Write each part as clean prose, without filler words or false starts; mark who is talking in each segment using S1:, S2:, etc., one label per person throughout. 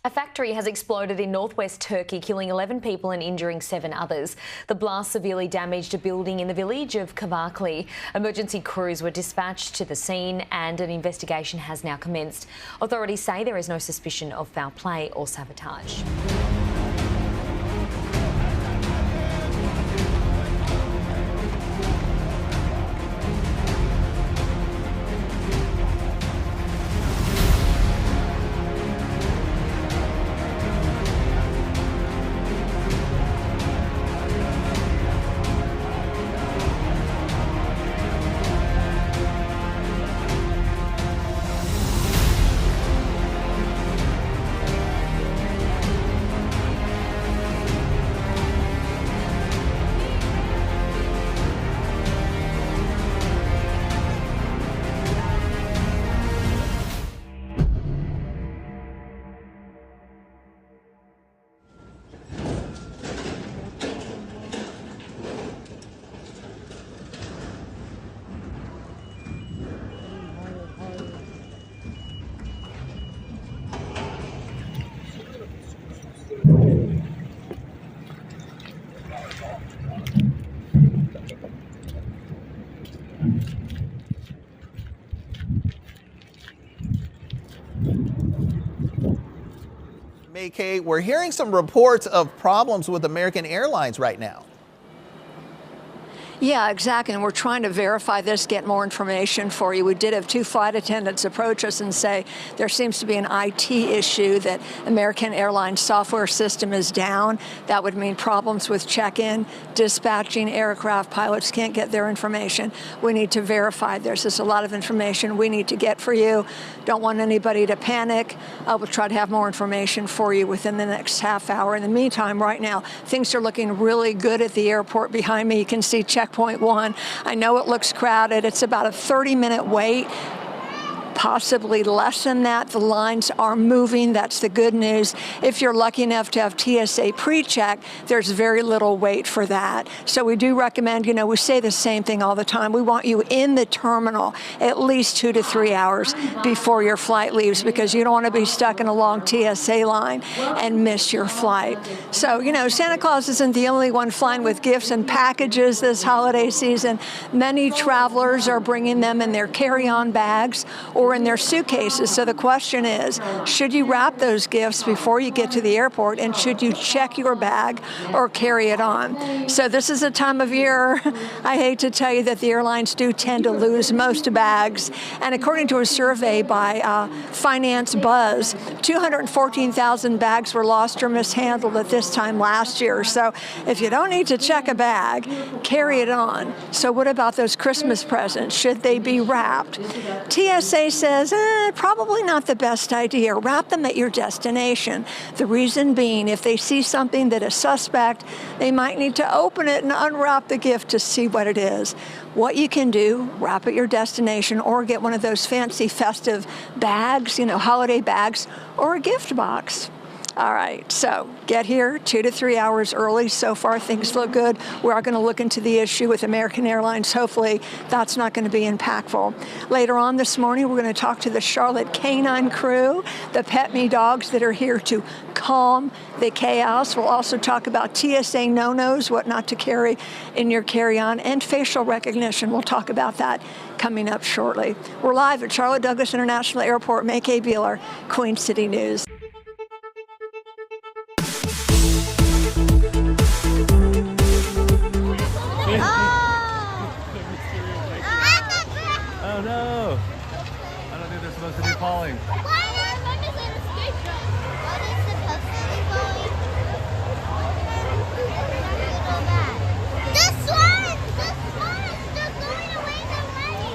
S1: A factory has exploded in northwest Turkey, killing 11 people and injuring 7 others. The blast severely damaged a building in the village of Kavakli. Emergency crews were dispatched to the scene and an investigation has now commenced. Authorities say there is no suspicion of foul play or sabotage.
S2: Kate, we're hearing some reports of problems with American Airlines right now.
S3: Yeah, exactly. And we're trying to verify this, get more information for you. We did have 2 flight attendants approach us and say there seems to be an IT issue, that American Airlines software system is down. That would mean problems with check-in, dispatching aircraft. Pilots can't get their information. We need to verify. There's just a lot of information we need to get for you. Don't want anybody to panic. We'll try to have more information for you within the next half hour. In the meantime, right now, things are looking really good at the airport behind me. You can see Checkpoint 1. I know it looks crowded. It's about a 30-minute wait, possibly less than that. The lines are moving. That's the good news. If you're lucky enough to have TSA pre-check, there's very little wait for that. So we do recommend, we say the same thing all the time. We want you in the terminal at least 2 to 3 hours before your flight leaves, because you don't want to be stuck in a long TSA line and miss your flight. So, Santa Claus isn't the only one flying with gifts and packages this holiday season. Many travelers are bringing them in their carry-on bags or in their suitcases. So the question is, should you wrap those gifts before you get to the airport, and should you check your bag or carry it on? So this is a time of year, I hate to tell you, that the airlines do tend to lose most bags. And according to a survey by Finance Buzz, 214,000 bags were lost or mishandled at this time last year. So if you don't need to check a bag, carry it on. So what about those Christmas presents? Should they be wrapped? TSA says, probably not the best idea. Wrap them at your destination. The reason being, if they see something that is suspect, they might need to open it and unwrap the gift to see what it is. What you can do, wrap at your destination, or get one of those fancy festive bags, holiday bags, or a gift box. All right, so get here 2 to 3 hours early. So far, things look good. We are going to look into the issue with American Airlines. Hopefully, that's not going to be impactful. Later on this morning, we're going to talk to the Charlotte Canine Crew, the Pet Me dogs that are here to calm the chaos. We'll also talk about TSA no-nos, what not to carry in your carry-on, and facial recognition. We'll talk about that coming up shortly. We're live at Charlotte Douglas International Airport. Mackay Beeler, Queen City News.
S4: Oh no! I don't think they're supposed to be falling.
S5: Why are my missing a station? What is supposed to be falling? This one is still going away already.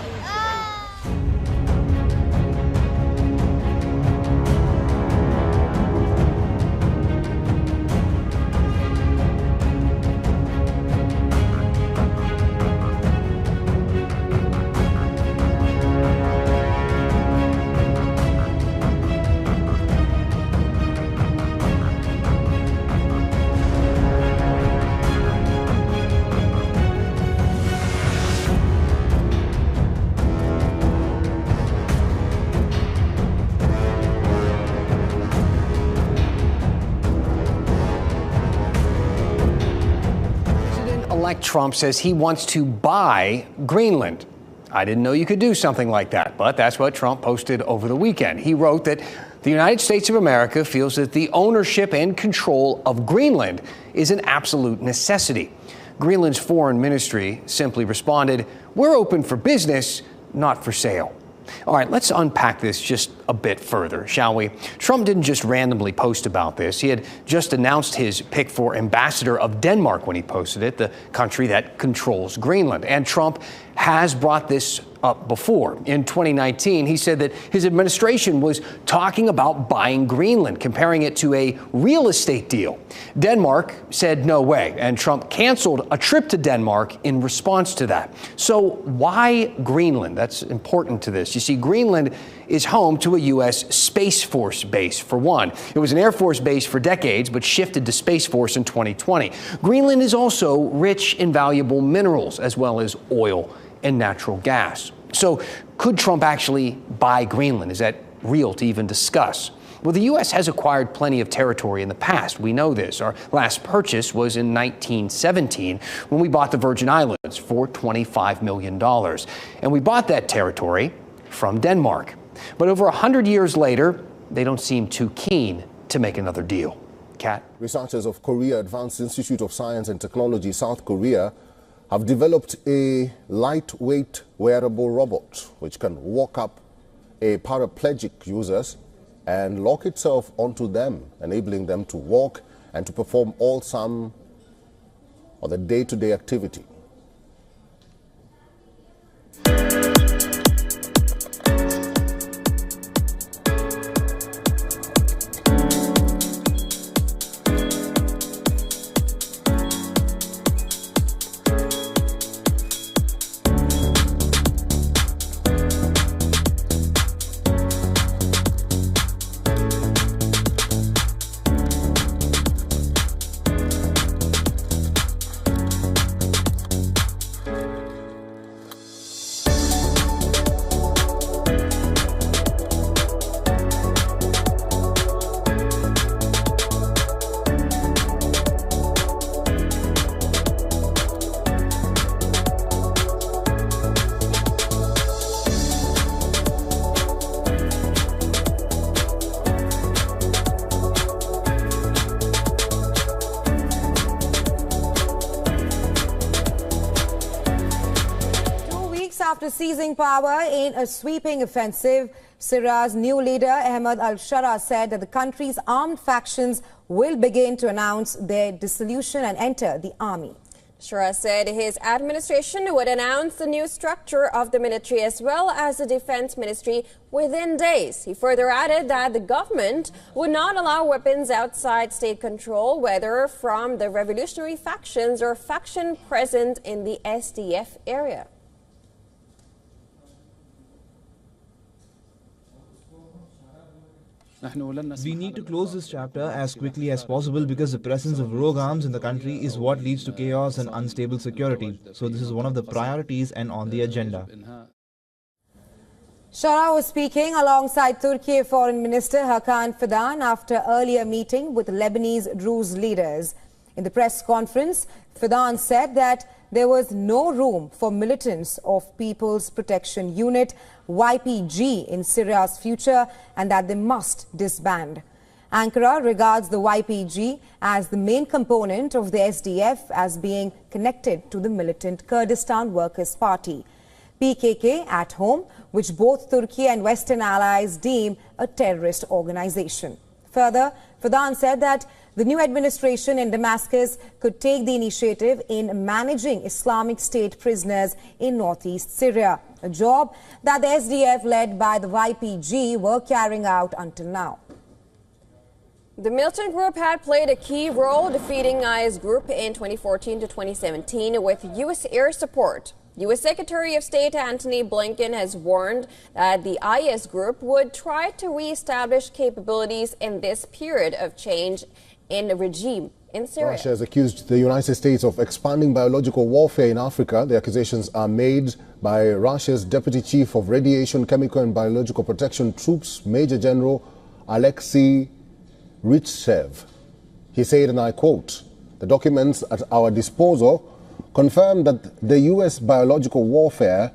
S6: President-elect Trump says he wants to buy Greenland. I didn't know you could do something like that, but that's what Trump posted over the weekend. He wrote that the United States of America feels that the ownership and control of Greenland is an absolute necessity. Greenland's foreign ministry simply responded, "We're open for business, not for sale." All right, let's unpack this just a bit further, shall we? Trump didn't just randomly post about this. He had just announced his pick for ambassador of Denmark when he posted it, the country that controls Greenland. And Trump has brought this up before. In 2019, he said that his administration was talking about buying Greenland, comparing it to a real estate deal. Denmark said no way, and Trump canceled a trip to Denmark in response to that. So why Greenland? That's important to this. You see, Greenland is home to a U.S. Space Force base, for one. It was an Air Force base for decades, but shifted to Space Force in 2020. Greenland is also rich in valuable minerals, as well as oil and natural gas. So could Trump actually buy Greenland? Is that real to even discuss? Well, the U.S. has acquired plenty of territory in the past. We know this. Our last purchase was in 1917 when we bought the Virgin Islands for $25 million. And we bought that territory from Denmark. But over 100 years later, they don't seem too keen to make another deal. Kat?
S7: Researchers of Korea Advanced Institute of Science and Technology, South Korea, have developed a lightweight wearable robot which can walk up a paraplegic users and lock itself onto them, enabling them to walk and to perform all some of the day-to-day activity.
S8: After seizing power in a sweeping offensive, Syria's new leader, Ahmed al-Shara, said that the country's armed factions will begin to announce their dissolution and enter the army.
S9: Shara said his administration would announce the new structure of the military as well as the defense ministry within days. He further added that the government would not allow weapons outside state control, whether from the revolutionary factions or faction present in the SDF area.
S10: We need to close this chapter as quickly as possible because the presence of rogue arms in the country is what leads to chaos and unstable security. So this is one of the priorities and on the agenda.
S8: Shara was speaking alongside Turkey Foreign Minister Hakan Fidan after earlier meeting with Lebanese Druze leaders. In the press conference, Fidan said that there was no room for militants of People's Protection Unit, YPG, in Syria's future and that they must disband. Ankara regards the YPG as the main component of the SDF as being connected to the militant Kurdistan Workers' Party, PKK at home, which both Turkey and Western allies deem a terrorist organization. Further, Fidan said that the new administration in Damascus could take the initiative in managing Islamic State prisoners in northeast Syria, a job that the SDF led by the YPG were carrying out until now.
S9: The militant group had played a key role defeating IS group in 2014 to 2017 with U.S. air support. U.S. Secretary of State Antony Blinken has warned that the IS group would try to reestablish capabilities in this period of change in the regime in Syria.
S7: Russia has accused the United States of expanding biological warfare in Africa. The accusations are made by Russia's Deputy Chief of Radiation, Chemical and Biological Protection Troops, Major General Alexei Ritsev. He said, and I quote, "The documents at our disposal confirmed that the U.S. biological warfare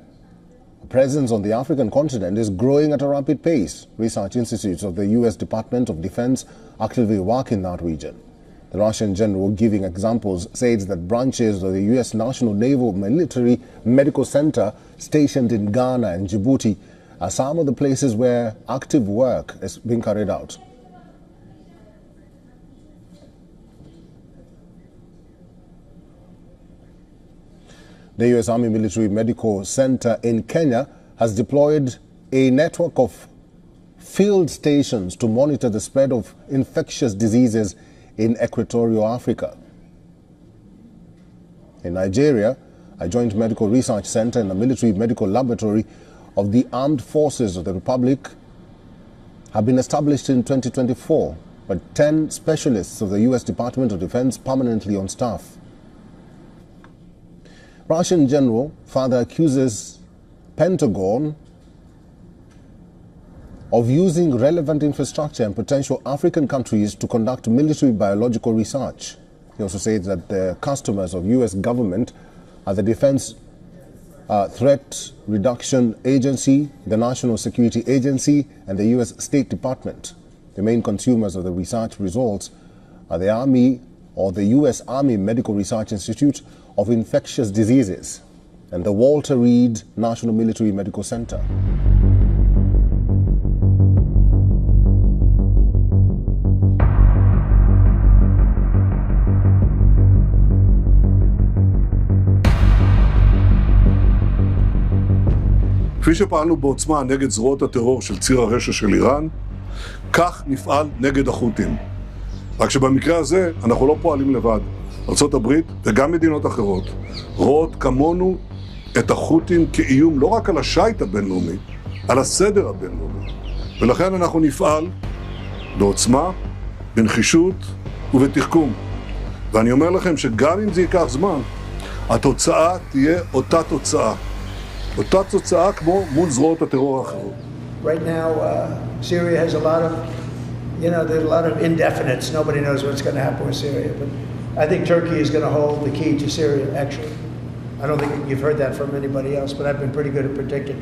S7: presence on the African continent is growing at a rapid pace. Research institutes of the U.S. Department of Defense actively work in that region. The Russian general, giving examples, says that branches of the U.S. National Naval Military Medical Center stationed in Ghana and Djibouti are some of the places where active work is being carried out. The U.S. Army Military Medical Center in Kenya has deployed a network of field stations to monitor the spread of infectious diseases in Equatorial Africa. In Nigeria, a joint medical research center and a military medical laboratory of the Armed Forces of the Republic have been established in 2024, but 10 specialists of the U.S. Department of Defense permanently on staff. Russian general further accuses Pentagon of using relevant infrastructure in potential African countries to conduct military biological research. He also said that the customers of U.S. government are the Defense Threat Reduction Agency, the National Security Agency, and the U.S. State Department. The main consumers of the research results are the Army or the U.S. Army Medical Research Institute of Infectious Diseases and the Walter Reed National Military Medical Center.
S11: כפי שפעלנו בעוצמה נגד זרועות הטרור של ציר הרשע של איראן, כך נפעל נגד החות'ים. רק שבמקרה הזה אנחנו לא פועלים לבד. ארצות הברית וגם מדינות אחרות רואות כמונו את החות'ים כאיום לא רק על השייט הבינלאומי, על הסדר הבינלאומי. ולכן אנחנו נפעל בעוצמה, בנחישות ובתחכום. ואני אומר לכם שגם אם זה ייקח זמן, התוצאה תהיה אותה תוצאה. אותה תוצאה כמו מול זרועות הטרור האחרות.
S12: Right now, Syria has a lot of, there's a lot of indefinites. Nobody knows what's going to happen with Syria. But I think Turkey is going to hold the key to Syria, actually. I don't think you've heard that from anybody else, but I've been pretty good at predicting.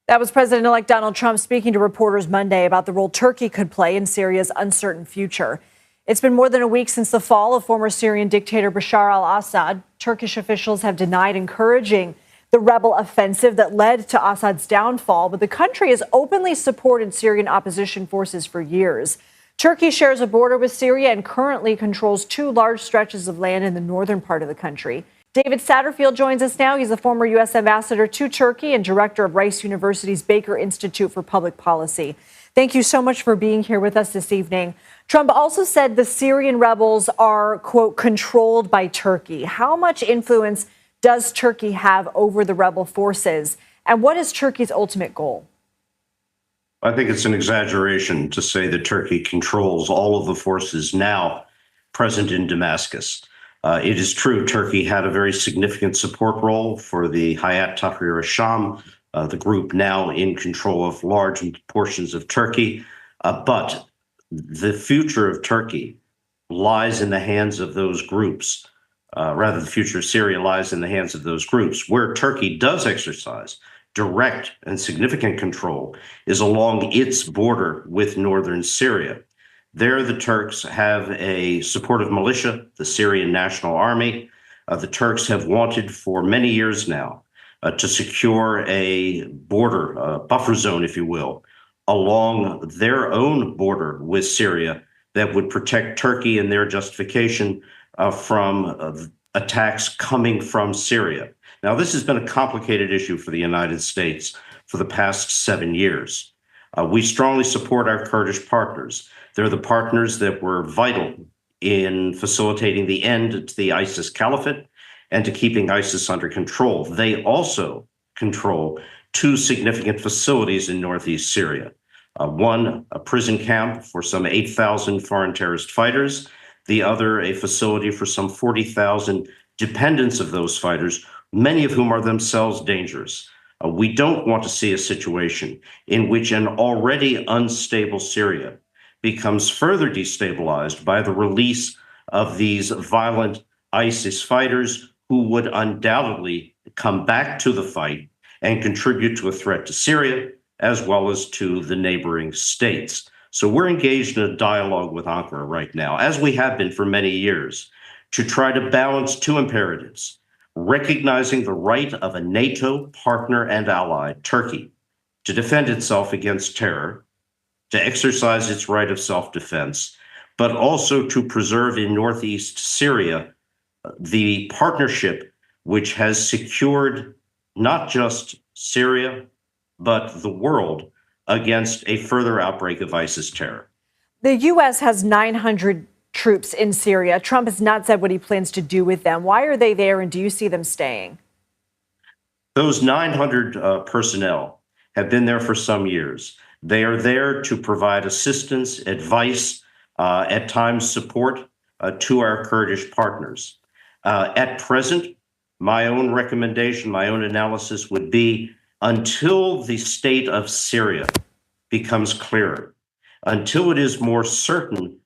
S13: That was President-elect Donald Trump speaking to reporters Monday about the role Turkey could play in Syria's uncertain future. It's been more than a week since the fall of former Syrian dictator Bashar al-Assad. Turkish officials have denied encouraging the rebel offensive that led to Assad's downfall, but the country has openly supported Syrian opposition forces for years. Turkey shares a border with Syria and currently controls 2 large stretches of land in the northern part of the country. David Satterfield joins us now. He's a former U.S. ambassador to Turkey and director of Rice University's Baker Institute for Public Policy. Thank you so much for being here with us this evening. Trump also said the Syrian rebels are, quote, controlled by Turkey. How much influence does Turkey have over the rebel forces? And what is Turkey's ultimate goal?
S14: I think it's an exaggeration to say that Turkey controls all of the forces now present in Damascus. It is true Turkey had a very significant support role for the Hayat Tahrir al-Sham, the group now in control of large portions of Turkey. But the future of Turkey lies in the hands of those groups. Rather, the future of Syria lies in the hands of those groups. Where Turkey does exercise direct and significant control is along its border with northern Syria. There, the Turks have a supportive militia, the Syrian National Army. The Turks have wanted for many years now to secure a border, buffer zone, if you will, along their own border with Syria that would protect Turkey and their justification from attacks coming from Syria. Now, this has been a complicated issue for the United States for the past 7 years. We strongly support our Kurdish partners. They're the partners that were vital in facilitating the end to the ISIS caliphate and to keeping ISIS under control. They also control 2 significant facilities in northeast Syria. One, a prison camp for some 8,000 foreign terrorist fighters. The other, a facility for some 40,000 dependents of those fighters, many of whom are themselves dangerous. We don't want to see a situation in which an already unstable Syria becomes further destabilized by the release of these violent ISIS fighters who would undoubtedly come back to the fight and contribute to a threat to Syria as well as to the neighboring states. So we're engaged in a dialogue with Ankara right now, as we have been for many years, to try to balance two imperatives: recognizing the right of a NATO partner and ally, Turkey, to defend itself against terror, to exercise its right of self-defense, but also to preserve in northeast Syria the partnership which has secured not just Syria, but the world against a further outbreak of ISIS terror.
S13: The U.S. has 900 troops in Syria. Trump has not said what he plans to do with them. Why are they there, and do you see them staying?
S14: Those 900 personnel have been there for some years. They are there to provide assistance, advice, at times support to our Kurdish partners. At present, my own recommendation, my own analysis would be, until the state of Syria becomes clearer, until it is more certain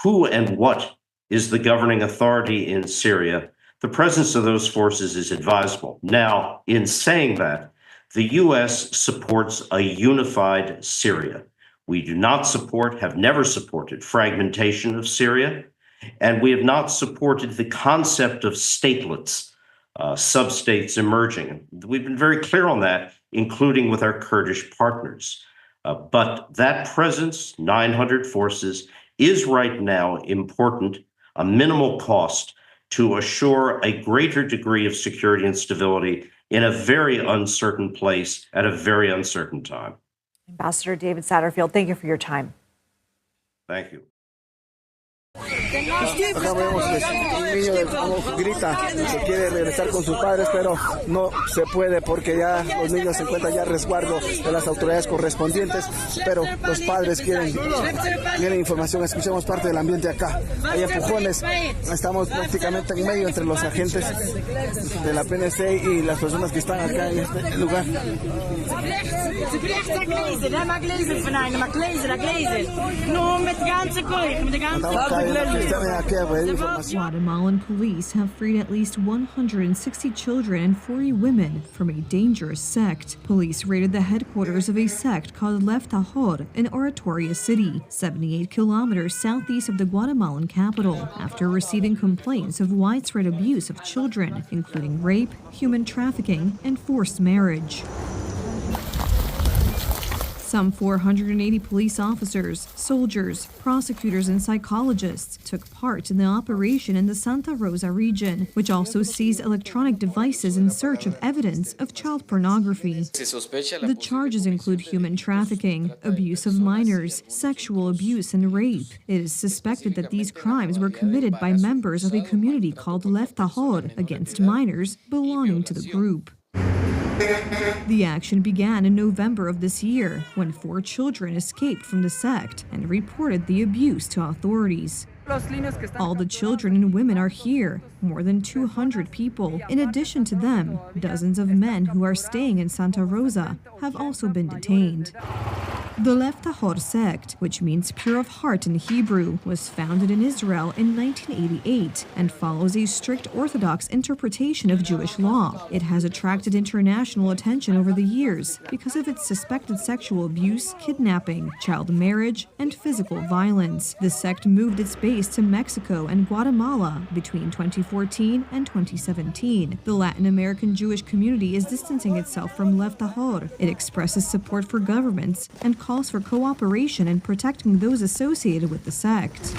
S14: who and what is the governing authority in Syria, the presence of those forces is advisable. Now, in saying that, the U.S. supports a unified Syria. We do not support, have never supported fragmentation of Syria, and we have not supported the concept of statelets, sub-states emerging. We've been very clear on that, including with our Kurdish partners. But that presence, 900 forces, is right now important, a minimal cost to assure a greater degree of security and stability in a very uncertain place at a very uncertain time.
S13: Ambassador David Satterfield, thank you for your time.
S14: Thank you.
S15: Acá vemos que un niño grita que quiere regresar con sus padres, pero no se puede porque ya los niños se encuentran ya a resguardo de las autoridades correspondientes, pero los padres quieren información. Escuchemos parte del ambiente acá. Hay empujones, estamos prácticamente en medio entre los agentes de la PNC y las personas que están acá en este lugar.
S16: Guatemalan police have freed at least 160 children and 40 women from a dangerous sect. Police raided the headquarters of a sect called Leftajor in Oratoria City, 78 kilometers southeast of the Guatemalan capital, after receiving complaints of widespread abuse of children, including rape, human trafficking, and forced marriage. Some 480 police officers, soldiers, prosecutors, and psychologists took part in the operation in the Santa Rosa region, which also seized electronic devices in search of evidence of child pornography. The charges include human trafficking, abuse of minors, sexual abuse, and rape. It is suspected that these crimes were committed by members of a community called Leftajor against minors belonging to the group. The action began in November of this year, when 4 children escaped from the sect and reported the abuse to authorities. All the children and women are here, more than 200 people. In addition to them, dozens of men who are staying in Santa Rosa have also been detained. The Leftajor sect, which means pure of heart in Hebrew, was founded in Israel in 1988 and follows a strict Orthodox interpretation of Jewish law. It has attracted international attention over the years because of its suspected sexual abuse, kidnapping, child marriage, and physical violence. The sect moved its base to Mexico and Guatemala between 2014 and 2017. The Latin American Jewish community is distancing itself from Leftajor. It expresses support for governments and calls for cooperation in protecting those associated with the sect.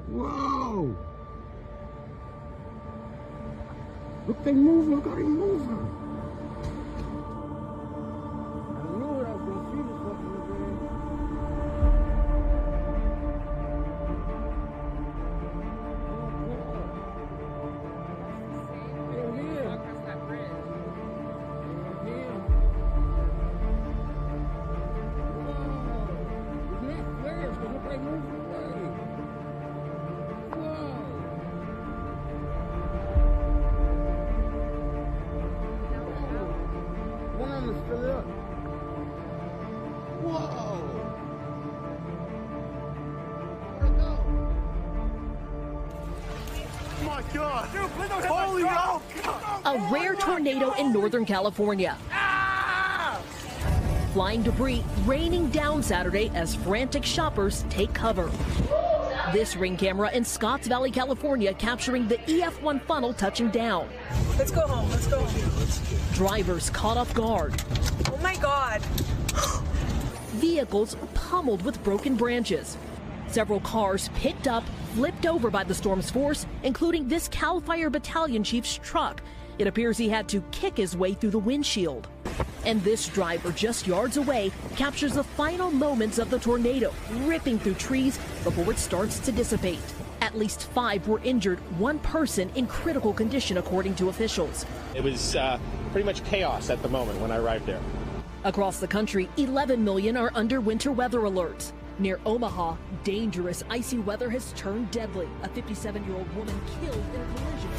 S17: Whoa! Look, they move. Look how they move. I knew it. I was going to see this fucking
S18: A rare tornado in Northern California. Flying debris raining down Saturday as frantic shoppers take cover. This Ring camera in Scotts Valley, California, capturing the EF1 funnel touching down.
S19: Let's go home. Let's go home.
S18: Drivers caught off guard.
S19: Oh my God.
S18: Vehicles pummeled with broken branches. Several cars picked up, flipped over by the storm's force, including this CAL FIRE battalion chief's truck. It appears he had to kick his way through the windshield. And this driver, just yards away, captures the final moments of the tornado, ripping through trees before it starts to dissipate. At least 5 were injured, 1 person in critical condition, according to officials.
S20: It was pretty much chaos at the moment when I arrived there.
S18: Across the country, 11 million are under winter weather alerts. Near Omaha, dangerous icy weather has turned deadly. A 57-year-old woman killed in a collision.